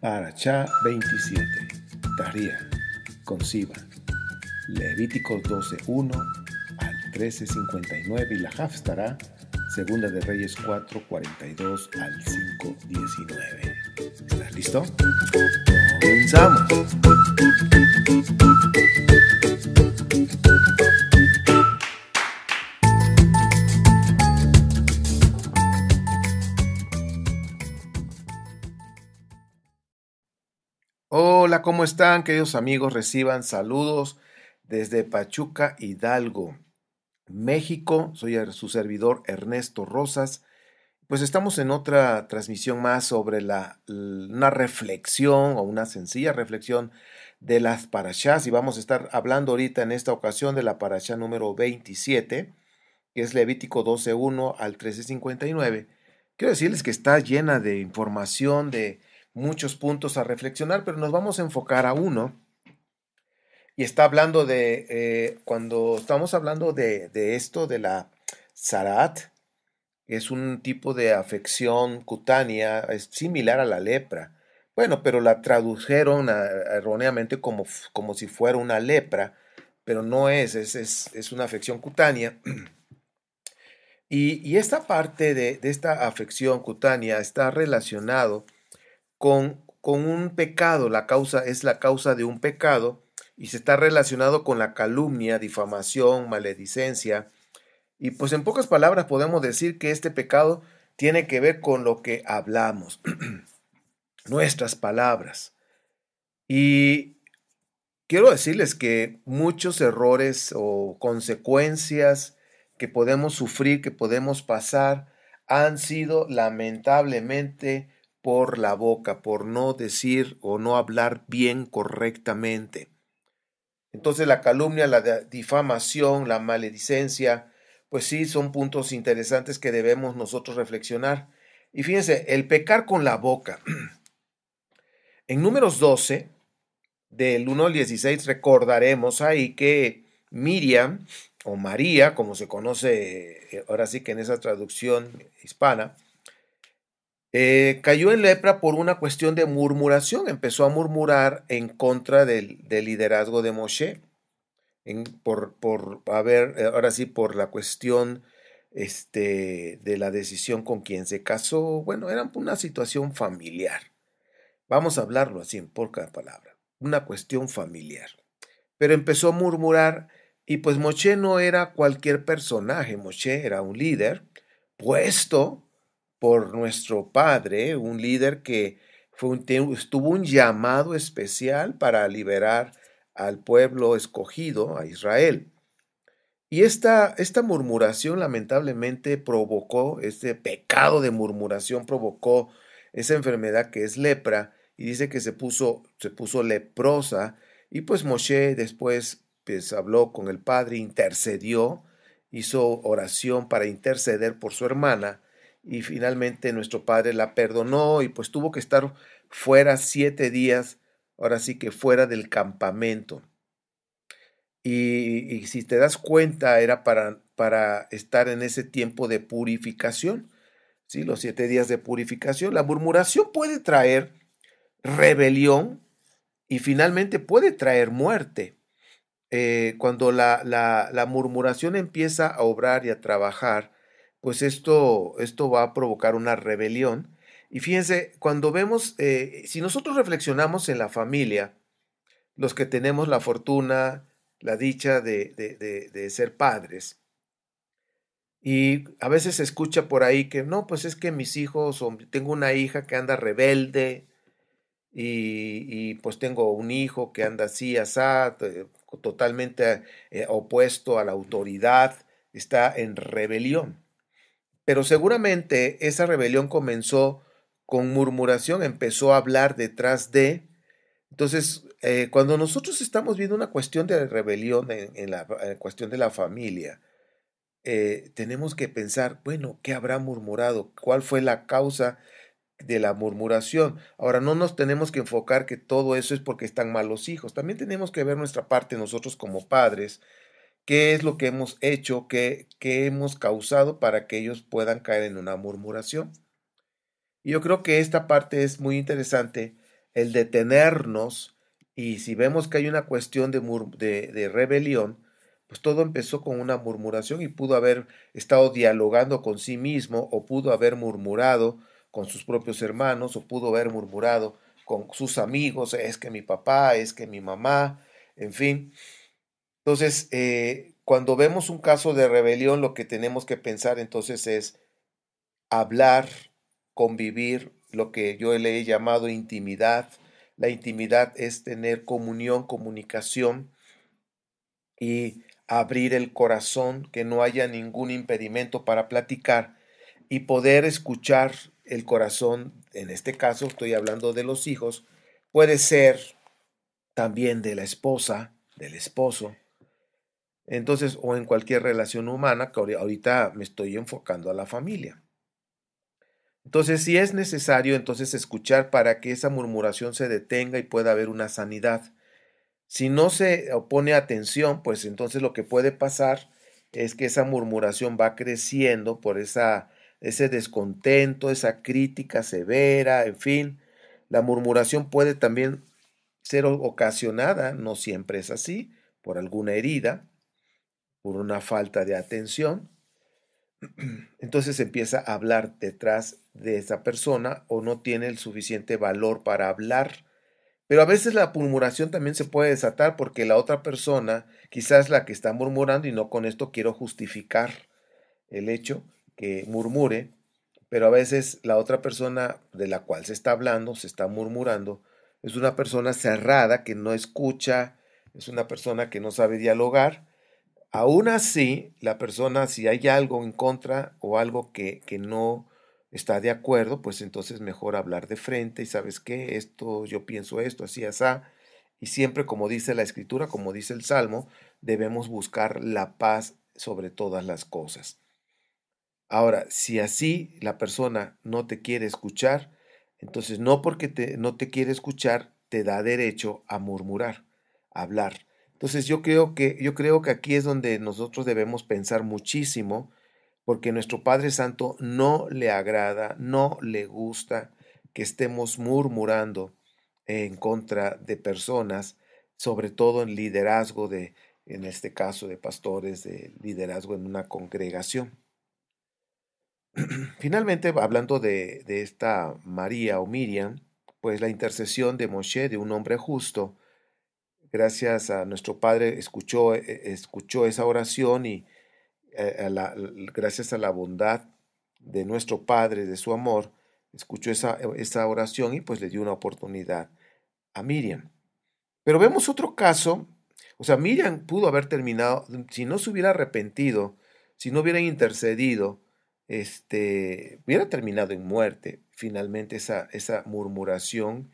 Parashá 27, Tahría, Conciba, Levíticos 12:1 al 13:59 y la Haftará, Segunda de Reyes 4:42 al 5:19. ¿Estás listo? ¡Comenzamos! Hola, ¿cómo están, queridos amigos? Reciban saludos desde Pachuca, Hidalgo, México. Soy su servidor Ernesto Rosas. Pues estamos en otra transmisión más sobre una reflexión o una sencilla reflexión de las parashás, y vamos a estar hablando ahorita en esta ocasión de la parashá número 27, que es Levítico 12:1 al 13:59. Quiero decirles que está llena de información, de muchos puntos a reflexionar, pero nos vamos a enfocar a uno. Y está hablando cuando estamos hablando de esto, de la Zarat, que es un tipo de afección cutánea, es similar a la lepra. Bueno, pero la tradujeron erróneamente como si fuera una lepra, pero no es una afección cutánea. Y esta parte de esta afección cutánea está relacionado con un pecado. La causa es la causa de un pecado y se está relacionado con la calumnia, difamación, maledicencia. Y pues en pocas palabras podemos decir que este pecado tiene que ver con lo que hablamos, nuestras palabras. Y quiero decirles que muchos errores o consecuencias que podemos sufrir, que podemos pasar, han sido lamentablemente por la boca, por no decir o no hablar bien correctamente. Entonces la calumnia, la difamación, la maledicencia, pues sí, son puntos interesantes que debemos nosotros reflexionar. Y fíjense, el pecar con la boca. En Números 12, del 1 al 16, recordaremos ahí que Miriam, o María, como se conoce ahora sí que en esa traducción hispana, cayó en lepra por una cuestión de murmuración. Empezó a murmurar en contra del liderazgo de Moshe. Ahora sí, por la cuestión de la decisión con quien se casó. Bueno, era una situación familiar. Vamos a hablarlo así en pocas palabras. Una cuestión familiar. Pero empezó a murmurar, y pues Moshe no era cualquier personaje. Moshe era un líder puesto por nuestro padre, un líder que tuvo un llamado especial para liberar al pueblo escogido, a Israel. Y esta murmuración lamentablemente provocó, este pecado de murmuración provocó esa enfermedad que es lepra, y dice que se puso leprosa. Y pues Moshe después pues habló con el padre, intercedió, hizo oración para interceder por su hermana, y finalmente nuestro padre la perdonó, y pues tuvo que estar fuera 7 días, ahora sí que fuera del campamento. Y si te das cuenta, era para estar en ese tiempo de purificación, ¿sí? Los 7 días de purificación. La murmuración puede traer rebelión y finalmente puede traer muerte. Cuando la murmuración empieza a obrar y a trabajar, pues esto va a provocar una rebelión. Y fíjense, cuando vemos, si nosotros reflexionamos en la familia, los que tenemos la fortuna, la dicha de ser padres, y a veces se escucha por ahí que no, pues es que mis hijos, o tengo una hija que anda rebelde, y pues tengo un hijo que anda así, asá, totalmente opuesto a la autoridad, está en rebelión. Pero seguramente esa rebelión comenzó con murmuración, empezó a hablar detrás de. Entonces, cuando nosotros estamos viendo una cuestión de rebelión en la cuestión de la familia, tenemos que pensar, bueno, ¿qué habrá murmurado? ¿Cuál fue la causa de la murmuración. Ahora, no nos tenemos que enfocar que todo eso es porque están mal los hijos. También tenemos que ver nuestra parte nosotros como padres, qué es lo que hemos hecho, qué hemos causado para que ellos puedan caer en una murmuración. Y yo creo que esta parte es muy interesante, el detenernos, y si vemos que hay una cuestión de rebelión, pues todo empezó con una murmuración y pudo haber estado dialogando con sí mismo o pudo haber murmurado con sus propios hermanos o pudo haber murmurado con sus amigos, es que mi papá, es que mi mamá, en fin. Entonces, cuando vemos un caso de rebelión, lo que tenemos que pensar entonces es hablar, convivir, lo que yo le he llamado intimidad. La intimidad es tener comunión, comunicación y abrir el corazón, que no haya ningún impedimento para platicar y poder escuchar el corazón. En este caso estoy hablando de los hijos, puede ser también de la esposa, del esposo. Entonces, o en cualquier relación humana, que ahorita me estoy enfocando a la familia. Entonces, si es necesario, entonces escuchar para que esa murmuración se detenga y pueda haber una sanidad. Si no se pone atención, pues entonces lo que puede pasar es que esa murmuración va creciendo por ese descontento, esa crítica severa, en fin. La murmuración puede también ser ocasionada, no siempre es así, por alguna herida, por una falta de atención. Entonces empieza a hablar detrás de esa persona o no tiene el suficiente valor para hablar. Pero a veces la murmuración también se puede desatar porque la otra persona, quizás la que está murmurando, y no con esto quiero justificar el hecho que murmure, pero a veces la otra persona de la cual se está hablando, se está murmurando, es una persona cerrada que no escucha, es una persona que no sabe dialogar. Aún así, la persona, si hay algo en contra o algo que no está de acuerdo, pues entonces mejor hablar de frente y sabes qué, esto, yo pienso esto, así, asá. Y siempre, como dice la escritura, como dice el Salmo, debemos buscar la paz sobre todas las cosas. Ahora, si así la persona no te quiere escuchar, entonces no porque no te quiere escuchar, te da derecho a murmurar, a hablar. Entonces yo creo que aquí es donde nosotros debemos pensar muchísimo, porque nuestro Padre Santo no le agrada, no le gusta que estemos murmurando en contra de personas, sobre todo en liderazgo en este caso de pastores, de liderazgo en una congregación. Finalmente, hablando de esta María o Miriam, pues la intercesión de Moshe, de un hombre justo, gracias a nuestro Padre, escuchó esa oración y gracias a la bondad de nuestro Padre, de su amor, escuchó esa oración y pues le dio una oportunidad a Miriam. Pero vemos otro caso, o sea, Miriam pudo haber terminado, si no se hubiera arrepentido, si no hubiera intercedido, hubiera terminado en muerte, finalmente esa murmuración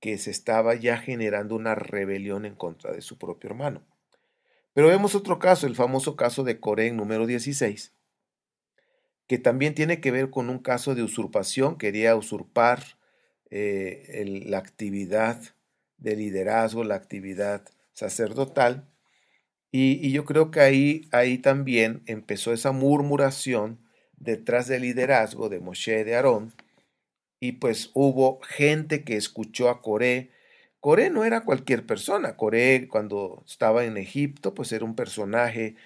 que se estaba ya generando una rebelión en contra de su propio hermano. Pero vemos otro caso, el famoso caso de Coré número 16, que también tiene que ver con un caso de usurpación, quería usurpar la actividad de liderazgo, la actividad sacerdotal, y yo creo que ahí también empezó esa murmuración detrás del liderazgo de Moshe de Aarón, y pues hubo gente que escuchó a Coré. Coré no era cualquier persona. Coré, cuando estaba en Egipto, pues era un personaje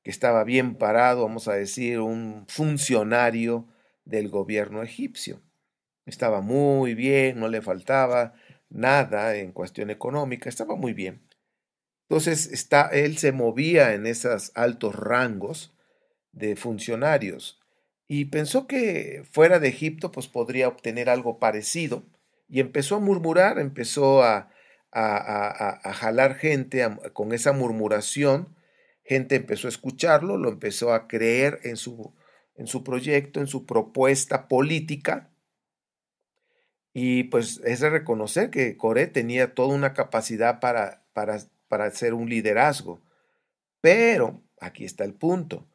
que estaba bien parado, vamos a decir, un funcionario del gobierno egipcio. Estaba muy bien, no le faltaba nada en cuestión económica, estaba muy bien. Entonces, él se movía en esos altos rangos de funcionarios y pensó que fuera de Egipto pues podría obtener algo parecido y empezó a murmurar, empezó a jalar gente con esa murmuración, gente empezó a escucharlo, lo empezó a creer en su proyecto, en su propuesta política, y pues es de reconocer que Coré tenía toda una capacidad para hacer un liderazgo, pero aquí está el punto.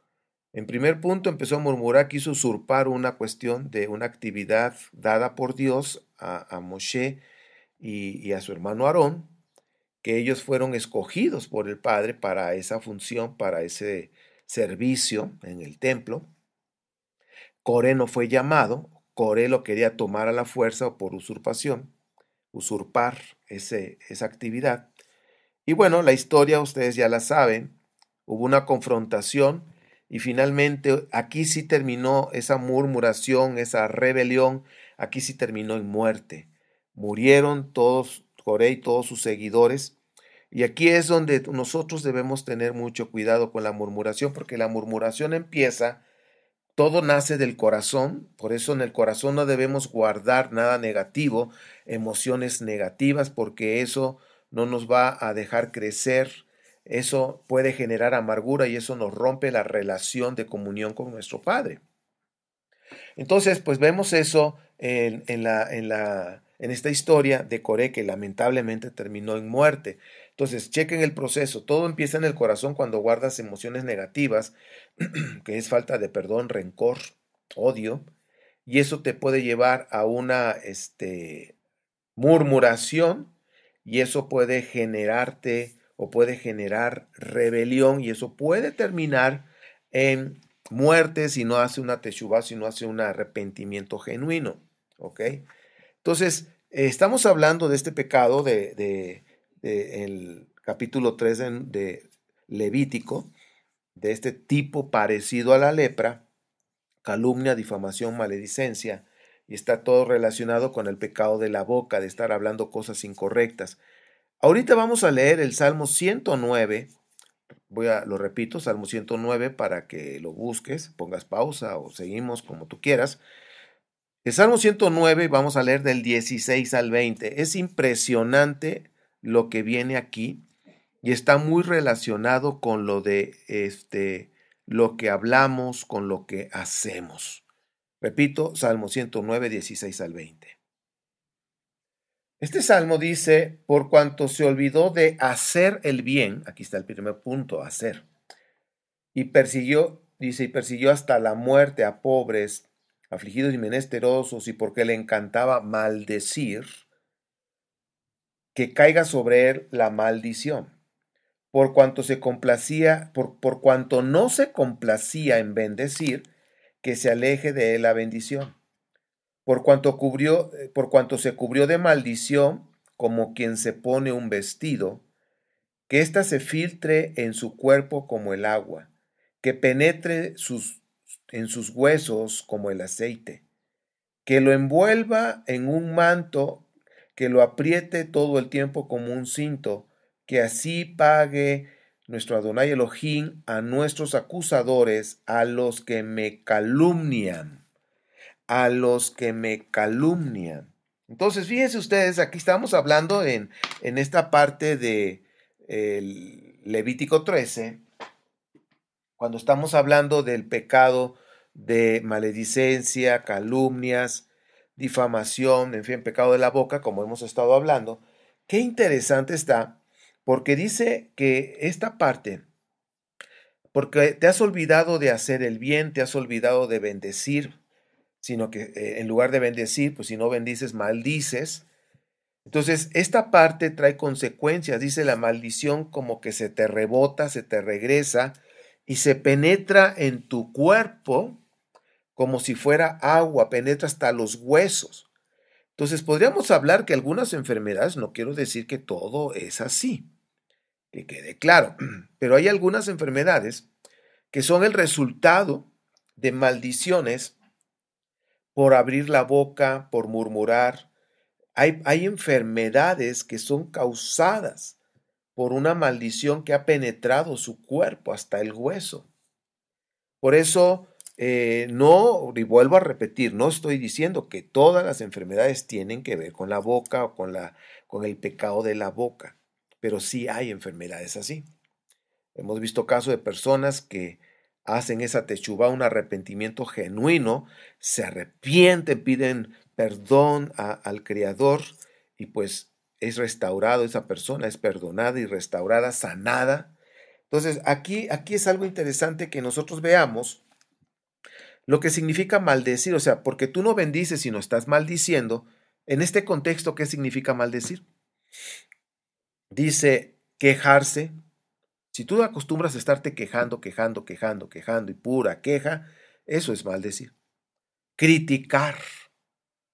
En primer punto empezó a murmurar, quiso usurpar una cuestión de una actividad dada por Dios a Moshe y a su hermano Aarón, que ellos fueron escogidos por el Padre para esa función, para ese servicio en el templo. Coré no fue llamado, Coré lo quería tomar a la fuerza o por usurpación, usurpar esa actividad. Y bueno, la historia ustedes ya la saben, hubo una confrontación y finalmente aquí sí terminó esa murmuración, esa rebelión, aquí sí terminó en muerte. Murieron todos, Coré y todos sus seguidores. Y aquí es donde nosotros debemos tener mucho cuidado con la murmuración, porque la murmuración empieza, todo nace del corazón, por eso en el corazón no debemos guardar nada negativo, emociones negativas, porque eso no nos va a dejar crecer, eso puede generar amargura y eso nos rompe la relación de comunión con nuestro Padre. Entonces, pues vemos eso en esta historia de Coré que lamentablemente terminó en muerte. Entonces, chequen el proceso. Todo empieza en el corazón cuando guardas emociones negativas, que es falta de perdón, rencor, odio, y eso te puede llevar a una murmuración y eso puede generarte o puede generar rebelión y eso puede terminar en muerte si no hace una teshuvá, si no hace un arrepentimiento genuino. ¿Ok? Entonces, estamos hablando de este pecado de el capítulo 3 de Levítico, de este tipo parecido a la lepra, calumnia, difamación, maledicencia, y está todo relacionado con el pecado de la boca, de estar hablando cosas incorrectas. Ahorita vamos a leer el Salmo 109, lo repito, Salmo 109 para que lo busques, pongas pausa o seguimos como tú quieras. El Salmo 109 vamos a leer del 16 al 20. Es impresionante lo que viene aquí y está muy relacionado con lo de lo que hablamos, con lo que hacemos. Repito, Salmo 109, 16 al 20. Este salmo dice, por cuanto se olvidó de hacer el bien, aquí está el primer punto, hacer, y persiguió, dice, y persiguió hasta la muerte a pobres, afligidos y menesterosos, y porque le encantaba maldecir, que caiga sobre él la maldición. Por cuanto se complacía, por cuanto no se complacía en bendecir, que se aleje de él la bendición. Por cuanto se cubrió de maldición, como quien se pone un vestido, que ésta se filtre en su cuerpo como el agua, que penetre en sus huesos como el aceite, que lo envuelva en un manto, que lo apriete todo el tiempo como un cinto, que así pague nuestro Adonai Elohim a nuestros acusadores, a los que me calumnian. A los que me calumnian. Entonces, fíjense ustedes, aquí estamos hablando en esta parte de Levítico 13, cuando estamos hablando del pecado de maledicencia, calumnias, difamación, en fin, pecado de la boca, como hemos estado hablando. Qué interesante está, porque dice que esta parte, porque te has olvidado de hacer el bien, te has olvidado de bendecir, sino que en lugar de bendecir, pues si no bendices, maldices. Entonces, esta parte trae consecuencias, dice la maldición como que se te rebota, se te regresa y se penetra en tu cuerpo como si fuera agua, penetra hasta los huesos. Entonces, podríamos hablar que algunas enfermedades, no quiero decir que todo es así, que quede claro, pero hay algunas enfermedades que son el resultado de maldiciones por abrir la boca, por murmurar. Hay enfermedades que son causadas por una maldición que ha penetrado su cuerpo hasta el hueso. Por eso, no, y vuelvo a repetir, no estoy diciendo que todas las enfermedades tienen que ver con la boca o con el pecado de la boca, pero sí hay enfermedades así. Hemos visto casos de personas que hacen esa techubá, un arrepentimiento genuino, se arrepienten, piden perdón al Creador y pues es restaurado, esa persona es perdonada y restaurada, sanada. Entonces aquí es algo interesante que nosotros veamos lo que significa maldecir, o sea, porque tú no bendices sino estás maldiciendo. En este contexto, ¿qué significa maldecir? Dice quejarse. Si tú acostumbras a estarte quejando, quejando, quejando, quejando y pura queja, eso es maldecir. Criticar.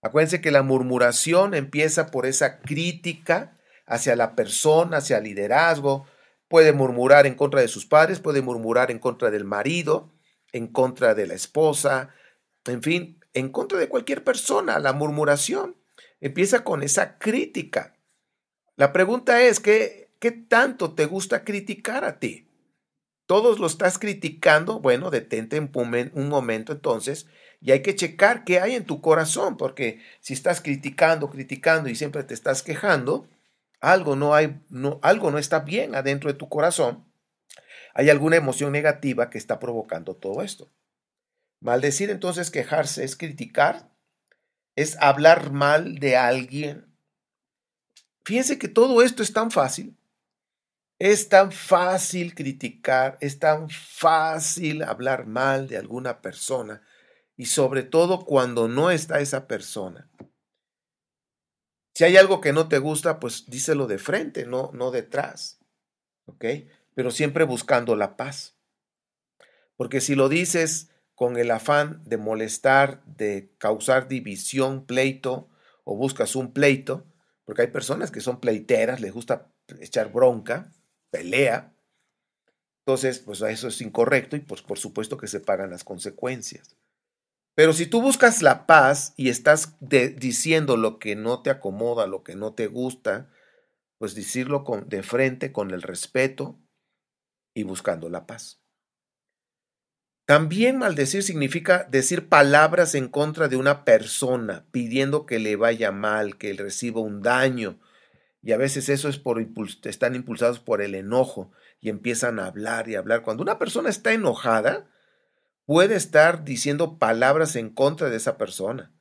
Acuérdense que la murmuración empieza por esa crítica hacia la persona, hacia el liderazgo. Puede murmurar en contra de sus padres, puede murmurar en contra del marido, en contra de la esposa, en fin, en contra de cualquier persona. La murmuración empieza con esa crítica. La pregunta es, ¿qué tanto te gusta criticar a ti? ¿Todos lo estás criticando? Bueno, detente un momento entonces y hay que checar qué hay en tu corazón, porque si estás criticando, criticando y siempre te estás quejando, algo no está bien adentro de tu corazón. Hay alguna emoción negativa que está provocando todo esto. Maldecir entonces, quejarse, es criticar, es hablar mal de alguien. Fíjense que todo esto es tan fácil. Es tan fácil criticar, es tan fácil hablar mal de alguna persona y sobre todo cuando no está esa persona. Si hay algo que no te gusta, pues díselo de frente, no detrás, ¿ok? Pero siempre buscando la paz. Porque si lo dices con el afán de molestar, de causar división, pleito, o buscas un pleito, porque hay personas que son pleiteras, les gusta echar bronca, pelea. Entonces, pues eso es incorrecto y pues por supuesto que se pagan las consecuencias. Pero si tú buscas la paz y estás diciendo lo que no te acomoda, lo que no te gusta, pues decirlo de frente, con el respeto y buscando la paz. También maldecir significa decir palabras en contra de una persona, pidiendo que le vaya mal, que él reciba un daño. Y a veces eso es están impulsados por el enojo y empiezan a hablar y hablar. Cuando una persona está enojada, puede estar diciendo palabras en contra de esa persona.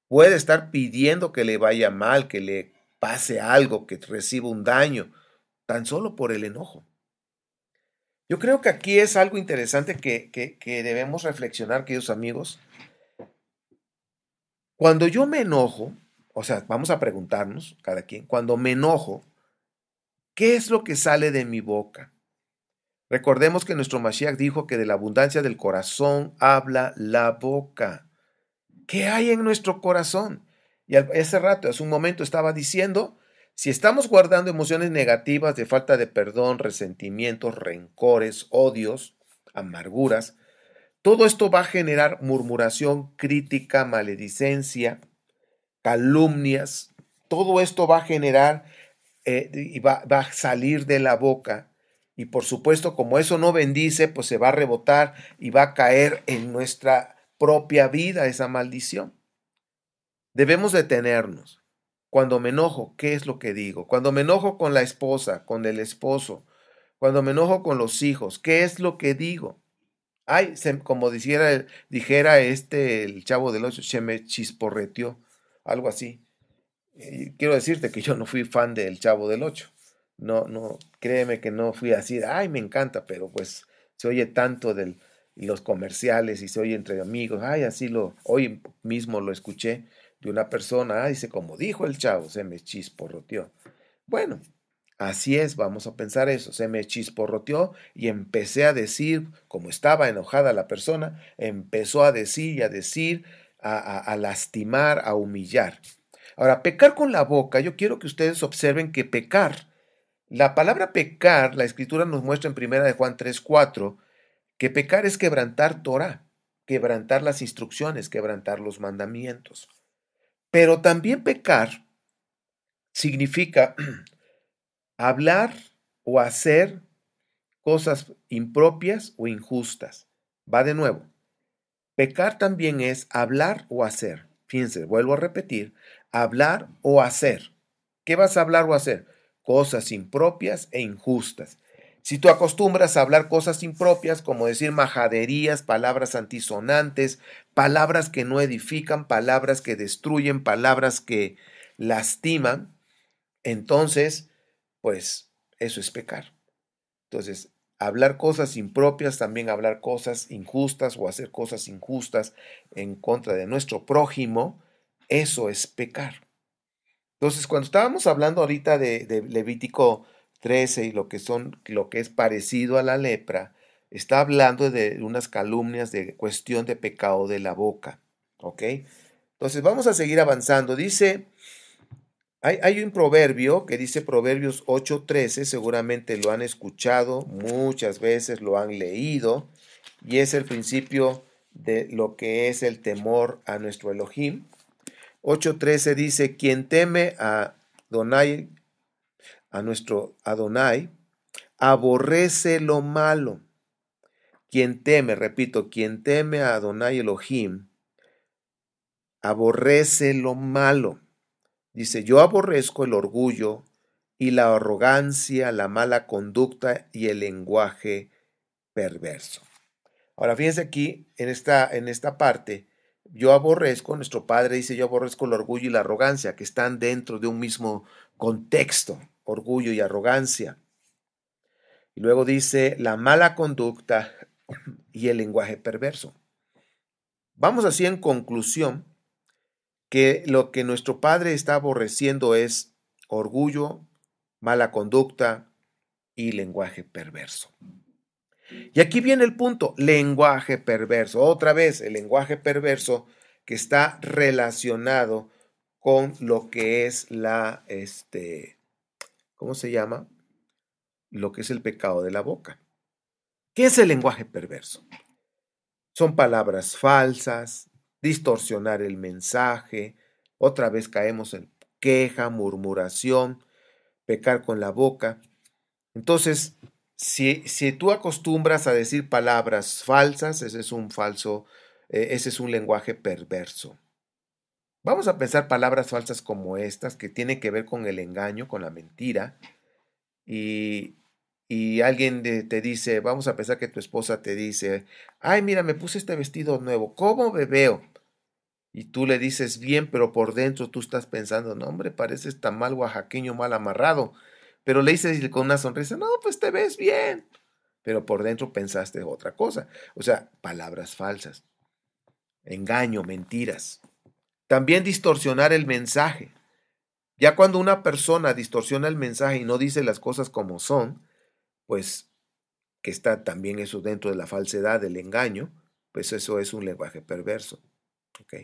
Puede estar pidiendo que le vaya mal, que le pase algo, que reciba un daño, tan solo por el enojo. Yo creo que aquí es algo interesante que debemos reflexionar, queridos amigos. Cuando yo me enojo, o sea, vamos a preguntarnos, cada quien, cuando me enojo, ¿qué es lo que sale de mi boca? Recordemos que nuestro Mashiach dijo que de la abundancia del corazón habla la boca. ¿Qué hay en nuestro corazón? Y hace un momento estaba diciendo, si estamos guardando emociones negativas de falta de perdón, resentimientos, rencores, odios, amarguras, todo esto va a generar murmuración, crítica, maledicencia, calumnias. Todo esto va a generar y va a salir de la boca. Y por supuesto, como eso no bendice, pues se va a rebotar y va a caer en nuestra propia vida esa maldición. Debemos detenernos. Cuando me enojo, ¿qué es lo que digo? Cuando me enojo con la esposa, con el esposo, cuando me enojo con los hijos, ¿qué es lo que digo? Ay, como dijera el Chavo del Ocho, se me chisporreteó, algo así. Quiero decirte que yo no fui fan del Chavo del Ocho. No, créeme que no fui así, ay, me encanta, pero pues se oye tanto de los comerciales y se oye entre amigos, ay, hoy mismo lo escuché de una persona, ay, dice, como dijo el Chavo, se me chisporroteó. Bueno, así es, vamos a pensar eso, se me chisporroteó y empecé a decir, como estaba enojada la persona, empezó a decir y a decir, a lastimar, a humillar. Ahora, pecar con la boca, yo quiero que ustedes observen que pecar, la palabra pecar, la escritura nos muestra en 1 Juan 3:4, que pecar es quebrantar Torah, quebrantar las instrucciones, quebrantar los mandamientos. Pero también pecar significa hablar o hacer cosas impropias o injustas. Va de nuevo. Pecar también es hablar o hacer. Fíjense, vuelvo a repetir, hablar o hacer. ¿Qué vas a hablar o hacer? Cosas impropias e injustas. Si tú acostumbras a hablar cosas impropias, como decir majaderías, palabras antisonantes, palabras que no edifican, palabras que destruyen, palabras que lastiman, entonces, pues eso es pecar. Entonces, hablar cosas impropias, también hablar cosas injustas o hacer cosas injustas en contra de nuestro prójimo, eso es pecar. Entonces, cuando estábamos hablando ahorita de Levítico 13 y lo que es parecido a la lepra, está hablando de unas calumnias de cuestión de pecado de la boca. ¿Ok? Entonces, vamos a seguir avanzando. Dice, hay un proverbio que dice Proverbios 8:13, seguramente lo han escuchado muchas veces, lo han leído, y es el principio de lo que es el temor a nuestro Elohim. 8:13 dice, quien teme a Adonai, a nuestro Adonai, aborrece lo malo. Quien teme, repito, quien teme a Adonai Elohim, aborrece lo malo. Dice, yo aborrezco el orgullo y la arrogancia, la mala conducta y el lenguaje perverso. Ahora, fíjense aquí, en esta parte, yo aborrezco, nuestro padre dice, yo aborrezco el orgullo y la arrogancia, que están dentro de un mismo contexto, orgullo y arrogancia. Y luego dice, la mala conducta y el lenguaje perverso. Vamos así en conclusión, que lo que nuestro padre está aborreciendo es orgullo, mala conducta y lenguaje perverso. Y aquí viene el punto, lenguaje perverso. Otra vez, el lenguaje perverso que está relacionado con lo que es ¿cómo se llama? Lo que es el pecado de la boca. ¿Qué es el lenguaje perverso? Son palabras falsas, distorsionar el mensaje, otra vez caemos en queja, murmuración, pecar con la boca. Entonces, si tú acostumbras a decir palabras falsas, ese es un lenguaje perverso. Vamos a pensar palabras falsas como estas, que tienen que ver con el engaño, con la mentira, y, y alguien te dice, vamos a pensar que tu esposa te dice, ay, mira, me puse este vestido nuevo, ¿cómo me veo? Y tú le dices bien, pero por dentro tú estás pensando, no, hombre, pareces tan mal oaxaqueño, mal amarrado. Pero le dices con una sonrisa, no, pues te ves bien. Pero por dentro pensaste otra cosa. O sea, palabras falsas, engaño, mentiras. También distorsionar el mensaje. Ya cuando una persona distorsiona el mensaje y no dice las cosas como son, pues que está también eso dentro de la falsedad, del engaño, pues eso es un lenguaje perverso. ¿Ok?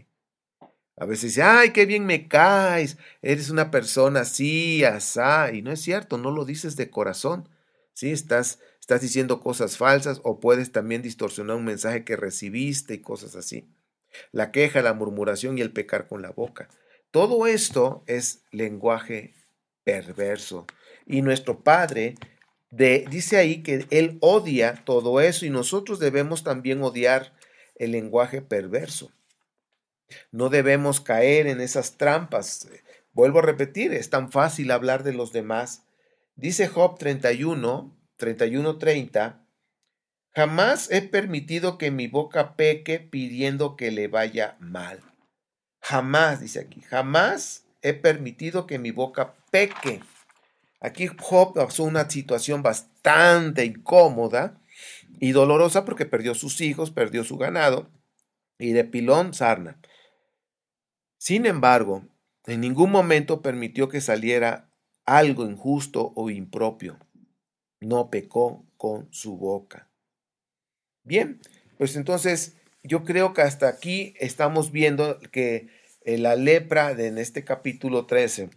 A veces dice, ay, qué bien me caes, eres una persona así, asá, y no es cierto, no lo dices de corazón, ¿sí? Estás diciendo cosas falsas o puedes también distorsionar un mensaje que recibiste y cosas así. La queja, la murmuración y el pecar con la boca. Todo esto es lenguaje perverso. Y nuestro Padre dice ahí que Él odia todo eso y nosotros debemos también odiar el lenguaje perverso. No debemos caer en esas trampas. Vuelvo a repetir, es tan fácil hablar de los demás. Dice Job 31:30, jamás he permitido que mi boca peque pidiendo que le vaya mal. Jamás, dice aquí, jamás he permitido que mi boca peque. Aquí Job pasó una situación bastante incómoda y dolorosa porque perdió sus hijos, perdió su ganado y de pilón sarna. Sin embargo, en ningún momento permitió que saliera algo injusto o impropio. No pecó con su boca. Bien, pues entonces yo creo que hasta aquí estamos viendo que la lepra en este capítulo 13,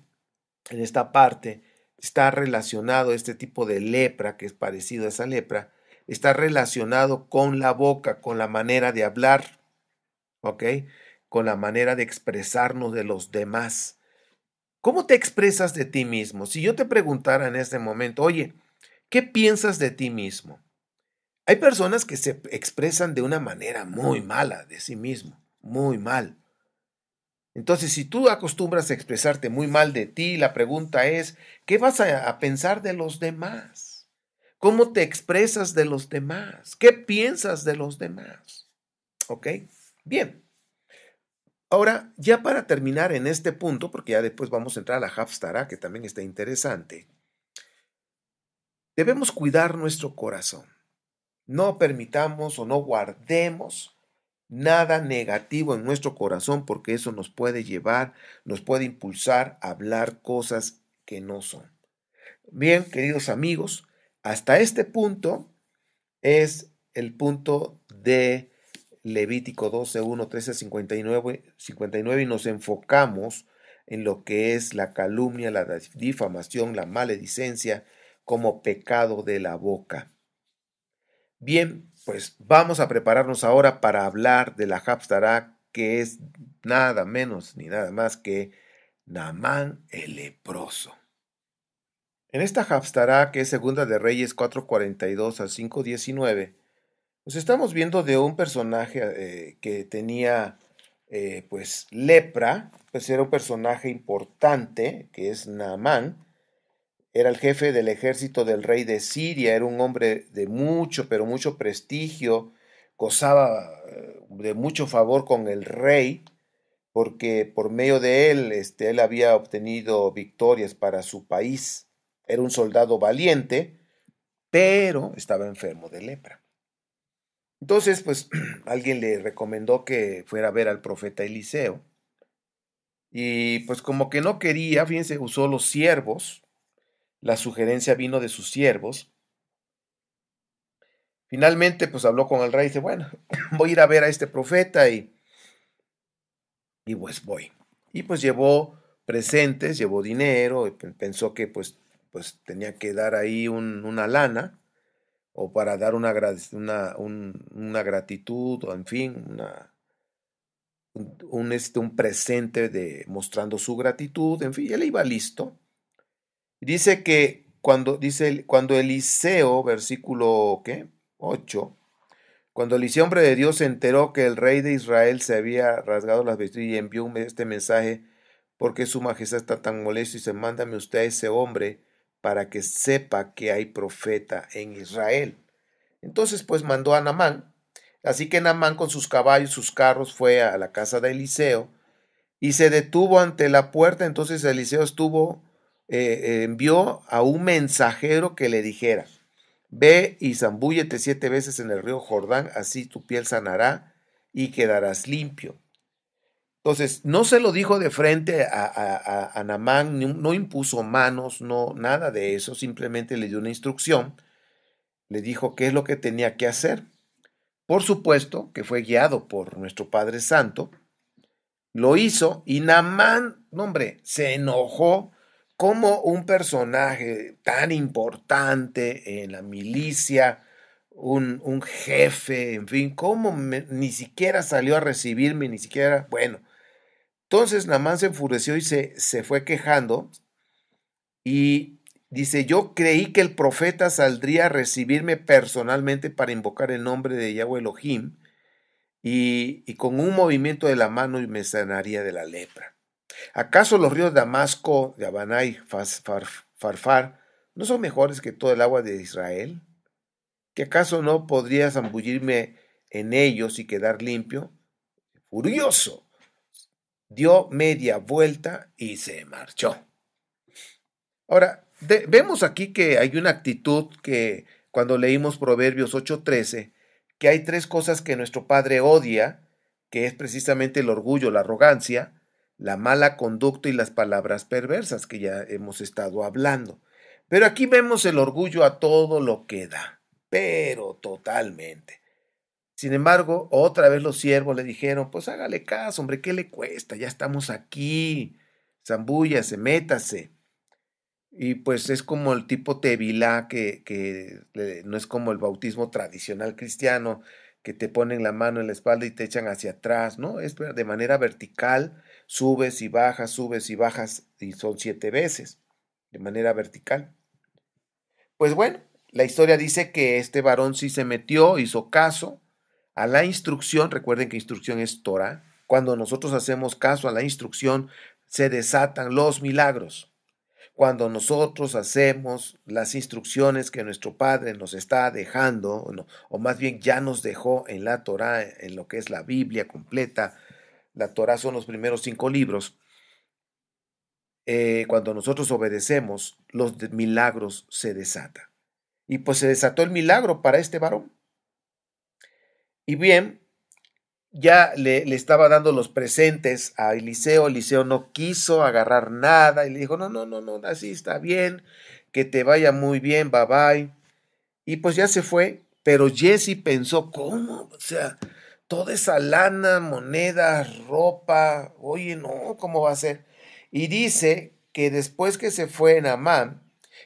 en esta parte, está relacionado, este tipo de lepra que es parecido a esa lepra, está relacionado con la boca, con la manera de hablar, ¿ok? Con la manera de expresarnos de los demás. ¿Cómo te expresas de ti mismo? Si yo te preguntara en este momento, oye, ¿qué piensas de ti mismo? Hay personas que se expresan de una manera muy mala de sí mismo, muy mal. Entonces, si tú acostumbras a expresarte muy mal de ti, la pregunta es, ¿qué vas a pensar de los demás? ¿Cómo te expresas de los demás? ¿Qué piensas de los demás? ¿Ok? Bien. Ahora, ya para terminar en este punto, porque ya después vamos a entrar a la Haftarah, que también está interesante. Debemos cuidar nuestro corazón. No permitamos o no guardemos nada negativo en nuestro corazón porque eso nos puede llevar, nos puede impulsar a hablar cosas que no son. Bien, queridos amigos, hasta este punto es el punto de Levítico 12, 1, 13, 59 y nos enfocamos en lo que es la calumnia, la difamación, la maledicencia como pecado de la boca. Bien, pues vamos a prepararnos ahora para hablar de la Haftará, que es nada menos ni nada más que Naamán el leproso. En esta Haftará, que es Segunda de Reyes 4:42 al 5:19, nos estamos viendo de un personaje que tenía pues lepra, pues era un personaje importante, que es Naamán. Era el jefe del ejército del rey de Siria, era un hombre de mucho, pero mucho prestigio, gozaba de mucho favor con el rey, porque por medio de él, él había obtenido victorias para su país. Era un soldado valiente, pero estaba enfermo de lepra. Entonces, pues alguien le recomendó que fuera a ver al profeta Eliseo, y pues como que no quería, fíjense, usó los siervos, la sugerencia vino de sus siervos. Finalmente, pues habló con el rey y dice, bueno, voy a ir a ver a este profeta y pues voy. Y pues llevó presentes, llevó dinero, y pensó que pues tenía que dar ahí una lana, o para dar una gratitud, o en fin, un presente mostrando su gratitud, en fin, él iba listo. Y dice que cuando Eliseo, versículo, ¿qué? 8. Cuando Eliseo, hombre de Dios, se enteró que el rey de Israel se había rasgado las vestiduras y envió este mensaje, porque su majestad está tan molesto, y dice, mándame usted a ese hombre para que sepa que hay profeta en Israel. Entonces pues mandó a Naamán. Así que Naamán con sus caballos, sus carros, fue a la casa de Eliseo y se detuvo ante la puerta. Entonces Eliseo envió a un mensajero que le dijera, ve y zambúllete 7 veces en el río Jordán, así tu piel sanará y quedarás limpio. Entonces, no se lo dijo de frente a Naamán, no impuso manos, no, nada de eso, simplemente le dio una instrucción, le dijo qué es lo que tenía que hacer. Por supuesto que fue guiado por nuestro Padre Santo, lo hizo y Naamán, no, hombre, se enojó como un personaje tan importante en la milicia, un jefe, en fin, ni siquiera salió a recibirme, ni siquiera, bueno. Entonces Naamán se enfureció y se fue quejando y dice, yo creí que el profeta saldría a recibirme personalmente para invocar el nombre de Yahweh Elohim y con un movimiento de la mano me sanaría de la lepra. ¿Acaso los ríos de Damasco, de Habaná y Farfar no son mejores que todo el agua de Israel? ¿Que acaso no podría zambullirme en ellos y quedar limpio? Furioso, dio media vuelta y se marchó. Ahora, vemos aquí que hay una actitud que cuando leímos Proverbios 8:13, que hay 3 cosas que nuestro Padre odia, que es precisamente el orgullo, la arrogancia, la mala conducta y las palabras perversas, que ya hemos estado hablando. Pero aquí vemos el orgullo a todo lo que da, pero totalmente. Sin embargo, otra vez los siervos le dijeron, pues hágale caso, hombre, ¿qué le cuesta? Ya estamos aquí, zambúllase, métase. Y pues es como el tipo tevilá que no es como el bautismo tradicional cristiano, que te ponen la mano en la espalda y te echan hacia atrás, ¿no? Es de manera vertical, subes y bajas, y son 7 veces, de manera vertical. Pues bueno, la historia dice que este varón sí se metió, hizo caso a la instrucción. Recuerden que instrucción es Torah. Cuando nosotros hacemos caso a la instrucción, se desatan los milagros. Cuando nosotros hacemos las instrucciones que nuestro Padre nos está dejando, o más bien ya nos dejó en la Torá, en lo que es la Biblia completa, la Torá son los primeros 5 libros, cuando nosotros obedecemos, los milagros se desatan. Y pues se desató el milagro para este varón. Y bien, ya le estaba dando los presentes a Eliseo. Eliseo no quiso agarrar nada y le dijo, no, no, no, no, así está bien, que te vaya muy bien, bye bye. Y pues ya se fue, pero Jesse pensó, ¿cómo? O sea, toda esa lana, monedas, ropa, oye, no, ¿cómo va a ser? Y dice que después que se fue Naamán,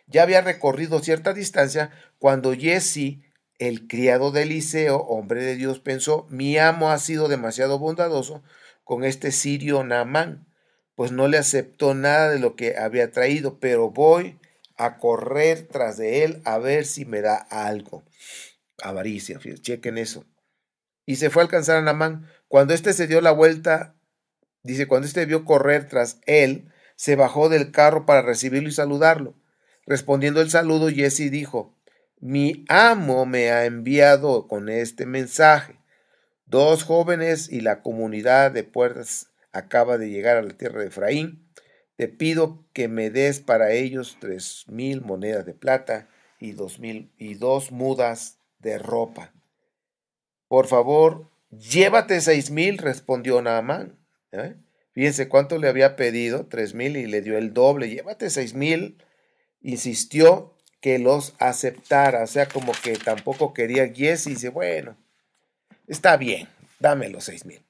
ya había recorrido cierta distancia cuando Jesse, el criado de Eliseo, hombre de Dios, pensó, mi amo ha sido demasiado bondadoso con este sirio Naamán, pues no le aceptó nada de lo que había traído, pero voy a correr tras de él a ver si me da algo. Avaricia, fíjense, chequen eso. Y se fue a alcanzar a Naamán. Cuando éste se dio la vuelta, dice, cuando éste vio correr tras él, se bajó del carro para recibirlo y saludarlo. Respondiendo el saludo, Jesse dijo, mi amo me ha enviado con este mensaje. 2 jóvenes y la comunidad de puertas acaba de llegar a la tierra de Efraín. Te pido que me des para ellos 3,000 monedas de plata y 2 mudas de ropa. Por favor, llévate 6,000, respondió Naamán. Fíjense cuánto le había pedido, 3,000 y le dio el doble. Llévate 6,000. Insistió que los aceptara, o sea, como que tampoco quería Jesse. Dice, bueno, está bien, dame los 6,000.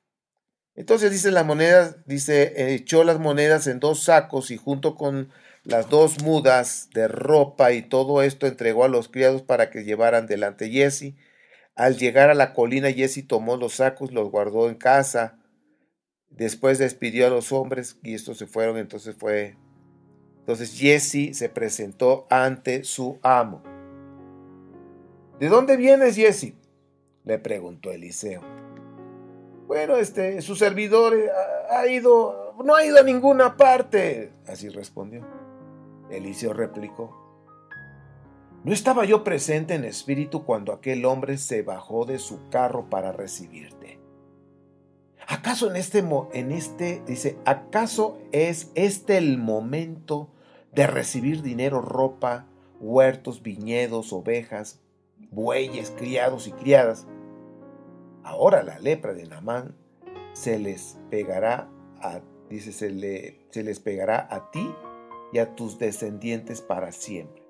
Entonces dice las monedas, dice, echó las monedas en 2 sacos y junto con las 2 mudas de ropa y todo esto entregó a los criados para que llevaran delante de Jesse. Al llegar a la colina, Jesse tomó los sacos, los guardó en casa. Después despidió a los hombres y estos se fueron. Entonces Jesse se presentó ante su amo. ¿De dónde vienes, Jesse?, le preguntó Eliseo. Bueno, su servidor no ha ido a ninguna parte, así respondió. Eliseo replicó, ¿no estaba yo presente en espíritu cuando aquel hombre se bajó de su carro para recibirte? ¿Acaso dice, acaso es este el momento de recibir dinero, ropa, huertos, viñedos, ovejas, bueyes, criados y criadas? Ahora la lepra de Naamán se les pegará se les pegará a ti y a tus descendientes para siempre.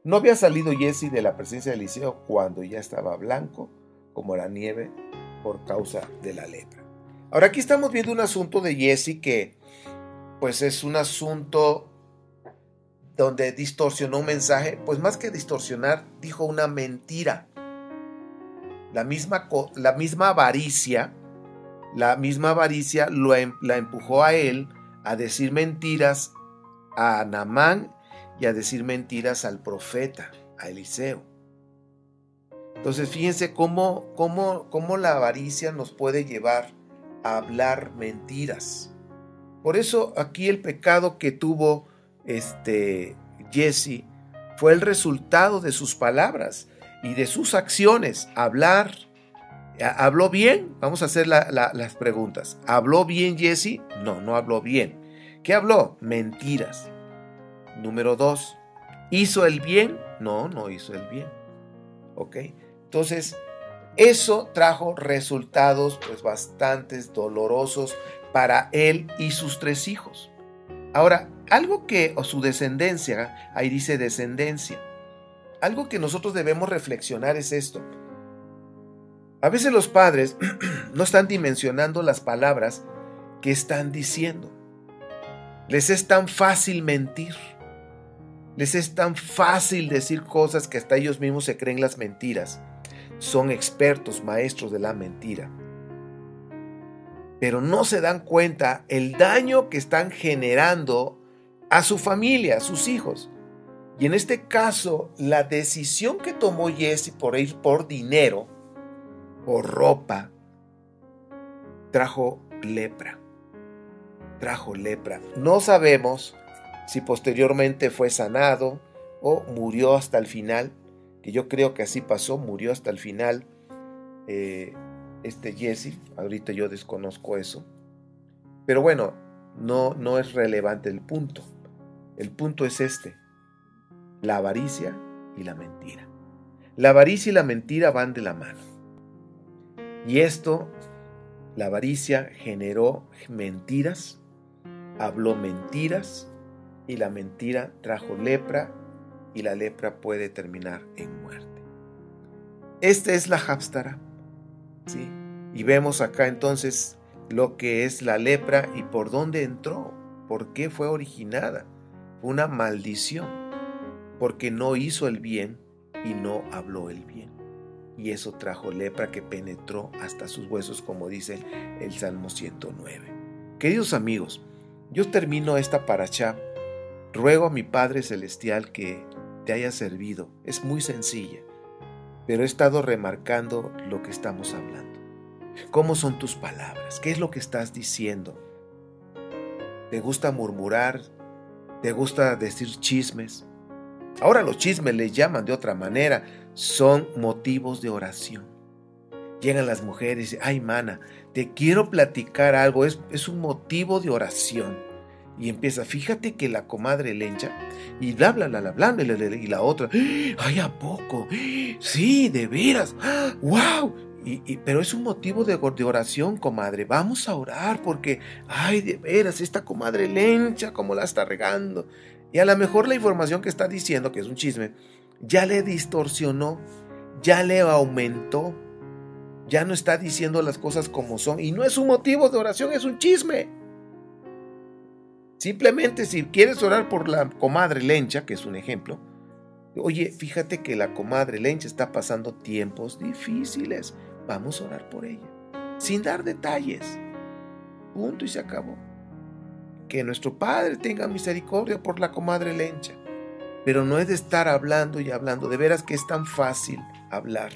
No había salido Jesse de la presencia de Eliseo cuando ya estaba blanco como la nieve por causa de la lepra. Ahora aquí estamos viendo un asunto de Jesse que pues es un asunto donde distorsionó un mensaje, pues más que distorsionar, dijo una mentira. La misma avaricia la empujó a él a decir mentiras a Naamán y a decir mentiras al profeta, a Eliseo. Entonces fíjense cómo la avaricia nos puede llevar a hablar mentiras. Por eso aquí el pecado que tuvo Jesse fue el resultado de sus palabras y de sus acciones. ¿Habló bien? Vamos a hacer las preguntas. ¿Habló bien Jesse? No, no habló bien. ¿Qué habló? Mentiras. Número 2. ¿Hizo el bien? No, no hizo el bien. ¿Ok? Entonces, eso trajo resultados pues bastante dolorosos para él y sus 3 hijos. Ahora, o su descendencia, ahí dice descendencia. Algo que nosotros debemos reflexionar es esto. A veces los padres no están dimensionando las palabras que están diciendo. Les es tan fácil mentir. Les es tan fácil decir cosas que hasta ellos mismos se creen las mentiras. Son expertos, maestros de la mentira. Pero no se dan cuenta el daño que están generando a su familia, a sus hijos. Y en este caso, la decisión que tomó Jesse por ir por dinero, por ropa, trajo lepra. No sabemos si posteriormente fue sanado o murió hasta el final, que yo creo que así pasó, murió hasta el final Jesse. Ahorita yo desconozco eso. Pero bueno, no es relevante el punto. El punto es la avaricia y la mentira. La avaricia y la mentira van de la mano. Y la avaricia generó mentiras, habló mentiras, y la mentira trajo lepra, y la lepra puede terminar en muerte. Esta es la Haftarah, ¿sí? Y vemos acá entonces lo que es la lepra y por dónde entró, por qué fue originada. Una maldición, porque no hizo el bien y no habló el bien. Y eso trajo lepra que penetró hasta sus huesos, como dice el Salmo 109. Queridos amigos, yo termino esta parashá. Ruego a mi Padre Celestial que te haya servido. Es muy sencilla, pero he estado remarcando lo que estamos hablando. ¿Cómo son tus palabras? ¿Qué es lo que estás diciendo? ¿Te gusta murmurar? ¿Te gusta decir chismes? Ahora los chismes les llaman de otra manera. Son motivos de oración. Llegan las mujeres y dicen, ay, mana, te quiero platicar algo. Es un motivo de oración. Y empieza, fíjate que la comadre Lencha, y bla, bla, bla, bla, bla, bla, bla, y la otra, ay, ¿a poco? Sí, de veras, wow. Pero es un motivo de oración, comadre. Vamos a orar porque, ay, de veras, esta comadre Lencha, cómo la está regando. Y a lo mejor la información que está diciendo, que es un chisme, ya le distorsionó, ya le aumentó, ya no está diciendo las cosas como son. Y no es un motivo de oración, es un chisme. Simplemente si quieres orar por la comadre Lencha, que es un ejemplo, oye, fíjate que la comadre Lencha está pasando tiempos difíciles. Vamos a orar por ella, sin dar detalles. Punto y se acabó. Que nuestro Padre tenga misericordia por la comadre Lencha. Pero no es de estar hablando y hablando. De veras que es tan fácil hablar.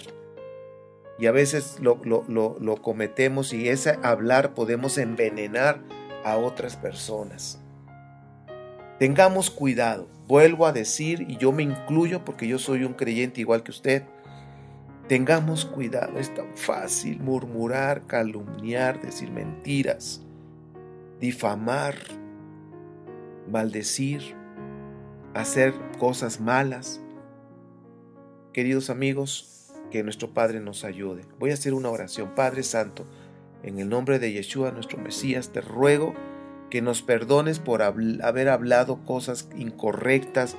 Y a veces lo cometemos y ese hablar podemos envenenar a otras personas. Tengamos cuidado. Vuelvo a decir, y yo me incluyo porque yo soy un creyente igual que usted. Tengamos cuidado, es tan fácil murmurar, calumniar, decir mentiras, difamar, maldecir, hacer cosas malas. Queridos amigos, que nuestro Padre nos ayude. Voy a hacer una oración. Padre Santo, en el nombre de Yeshua, nuestro Mesías, te ruego que nos perdones por haber hablado cosas incorrectas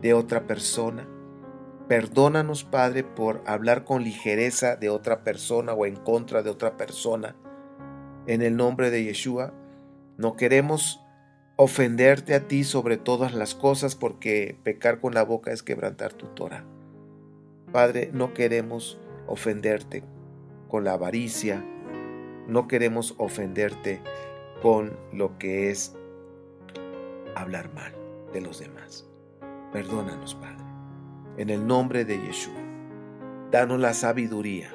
de otra persona. Perdónanos, Padre, por hablar con ligereza de otra persona o en contra de otra persona. En el nombre de Yeshua, no queremos ofenderte a ti sobre todas las cosas, porque pecar con la boca es quebrantar tu Torah. Padre, no queremos ofenderte con la avaricia, no queremos ofenderte con lo que es hablar mal de los demás. Perdónanos, Padre. En el nombre de Yeshua, danos la sabiduría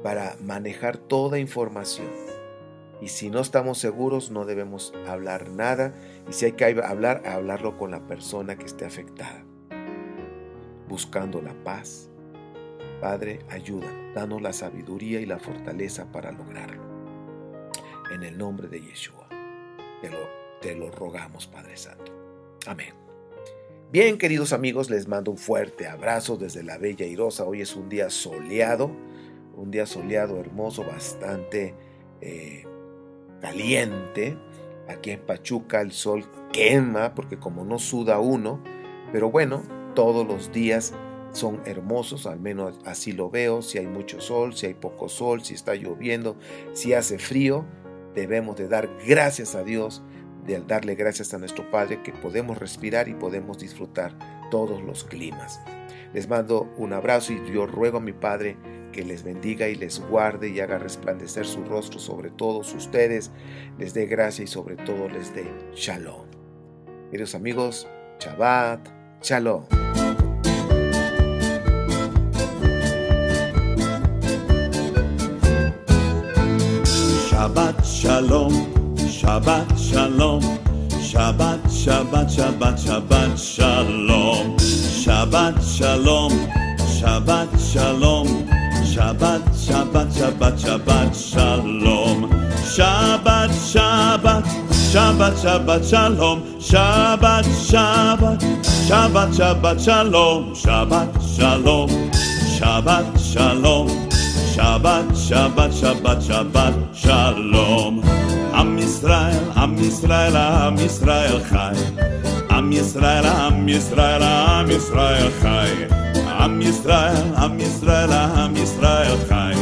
para manejar toda información. Y si no estamos seguros, no debemos hablar nada. Y si hay que hablar, hablarlo con la persona que esté afectada, buscando la paz. Padre, ayúdanos, danos la sabiduría y la fortaleza para lograrlo. En el nombre de Yeshua, te lo rogamos, Padre Santo. Amén. Bien, queridos amigos, les mando un fuerte abrazo desde la Bella Airosa. Hoy es un día soleado, hermoso, bastante caliente. Aquí en Pachuca el sol quema porque como no suda uno, pero bueno, todos los días son hermosos, al menos así lo veo. Si hay mucho sol, si hay poco sol, si está lloviendo, si hace frío, debemos de dar gracias a Dios, de darle gracias a nuestro Padre que podemos respirar y podemos disfrutar todos los climas. Les mando un abrazo y yo ruego a mi Padre que les bendiga y les guarde y haga resplandecer su rostro sobre todos ustedes, les dé gracia y sobre todo les dé shalom. Queridos amigos, Shabbat Shalom. Shabbat Shalom, Shabbat Shalom, Shabbat, Shabbat, Shabbat, Shabbat Shalom, Shabbat Shalom, Shabbat Shalom, Shabbat, Shabbat, Shabbat, Shabbat Shalom, Shabbat, Shabbat, Shabbat, Shabbat Shalom, Shabbat, Shabbat, Shabbat, Shabbat Shalom, Shabbat Shalom, Shabbat Shalom, Shabbat, Shabbat, Shabbat, Shabbat Shalom. Am Yisrael, Am Yisrael, Am Yisrael Chai. Am Yisrael, Am Yisrael, Am Yisrael Chai. Am Yisrael, Am Yisrael, Am Yisrael Chai.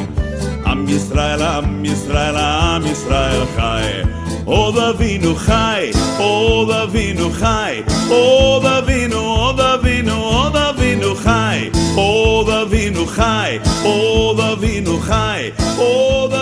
Am Yisrael, Am Yisrael, Am Yisrael Chai. Od Avinu Chai, Od Avinu Chai. Od Avinu, Od Avinu, Od Avinu Chai. Od Avinu Chai, Od Avinu Chai. Od